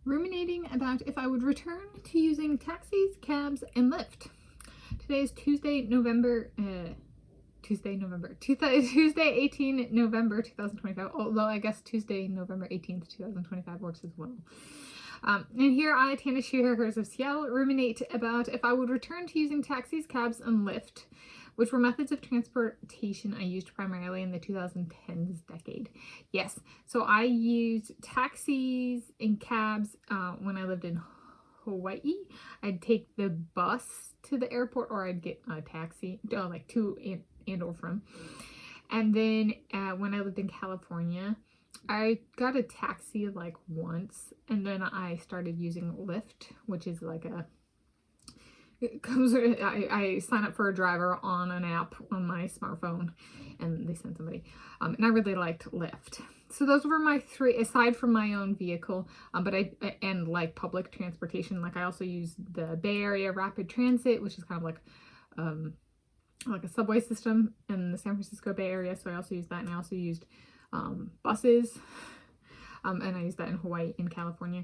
ruminating about if I would return to using taxis, cabs, and Lyft. Today is Tuesday, 18 November 2025, although I guess Tuesday, November 18th, 2025 works as well. And here I, Tanis Coralee of Seattle, ruminate about if I would return to using taxis, cabs, and Lyft, which were methods of transportation I used primarily in the 2010s decade. Yes, so I used taxis and cabs when I lived in Hawaii. I'd take the bus to the airport, or I'd get a taxi, like to and or from. And then when I lived in California, I got a taxi like once, and then I started using Lyft, which is like I sign up for a driver on an app on my smartphone, and they send somebody. And I really liked Lyft. So those were my three, aside from my own vehicle, and like public transportation. Like I also used the Bay Area Rapid Transit, which is kind of like a subway system in the San Francisco Bay Area. So I also used that, and I also used buses, and I used that in Hawaii and California.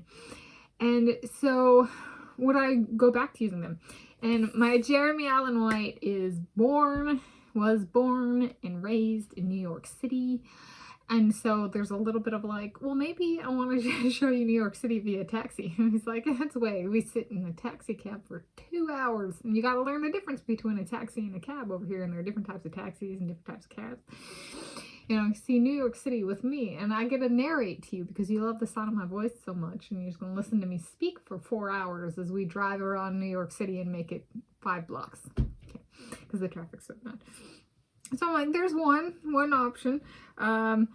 And so would I go back to using them? And my Jeremy Allen White was born and raised in New York City. And so there's a little bit of like, well, maybe I want to show you New York City via taxi. And he's like, that's way. We sit in a taxi cab for 2 hours. And you got to learn the difference between a taxi and a cab over here. And there are different types of taxis and different types of cabs. You know, see New York City with me, and I get to narrate to you because you love the sound of my voice so much, and you're just going to listen to me speak for 4 hours as we drive around New York City and make it 5 blocks. Okay, because the traffic's so bad. So I'm like, there's one option. I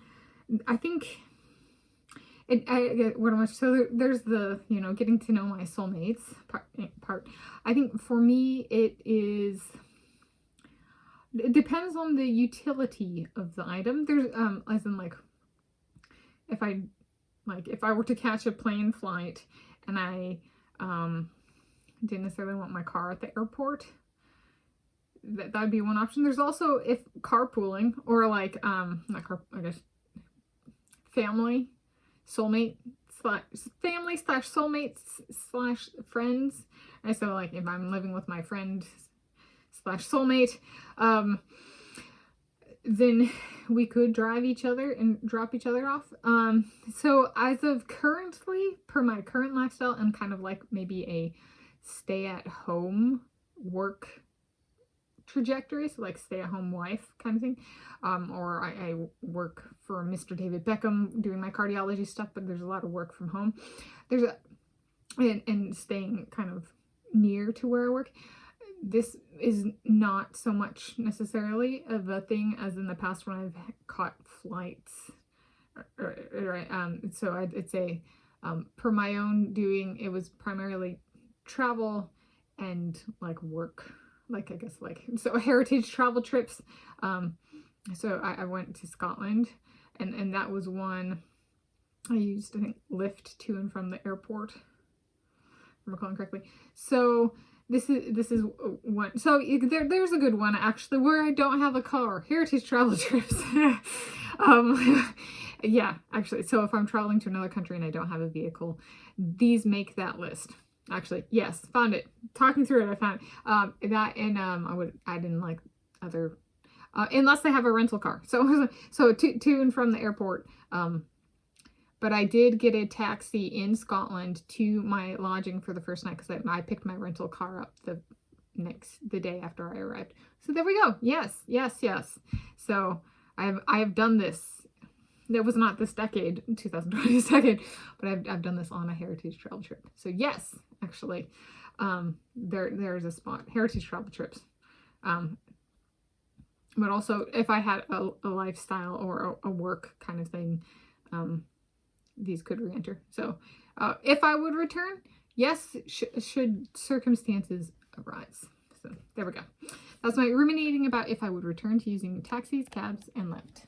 think so there's the, getting to know my soulmates part. I think for me it depends on the utility of the item. There's as in like if I were to catch a plane flight and I didn't necessarily want my car at the airport, that'd be one option. There's also if carpooling, or like not car, I guess family /soulmates / friends. And so like if I'm living with my friend / soulmate, then we could drive each other and drop each other off. So as of currently, per my current lifestyle, I'm kind of like maybe a stay-at-home work trajectory, so like stay-at-home wife kind of thing. Or I work for Mr. David Beckham doing my cardiology stuff, but there's a lot of work from home. And staying kind of near to where I work. This is not so much necessarily of a thing as in the past when I've caught flights. So I'd say per my own doing, it was primarily travel and like work, like I guess like, so heritage travel trips. So I went to Scotland, and that was one I used, I think, Lyft to and from the airport, if I'm recalling correctly. So this is one. So there's a good one actually where I don't have a car. Heritage travel trips. Yeah, actually. So if I'm traveling to another country and I don't have a vehicle, these make that list. Actually, yes, found it. Talking through it, I found that, and I didn't like other unless they have a rental car. So to and from the airport. But I did get a taxi in Scotland to my lodging for the first night because I picked my rental car up the day after I arrived. So there we go. Yes. So I have done this. That was not this decade, 2020 decade, but I've done this on a heritage travel trip. So yes, actually, there's a spot, heritage travel trips. But also if I had a lifestyle or a work kind of thing, these could re-enter. So if I would return, yes, should circumstances arise. So there we go. That's my ruminating about if I would return to using taxis, cabs, and Lyft.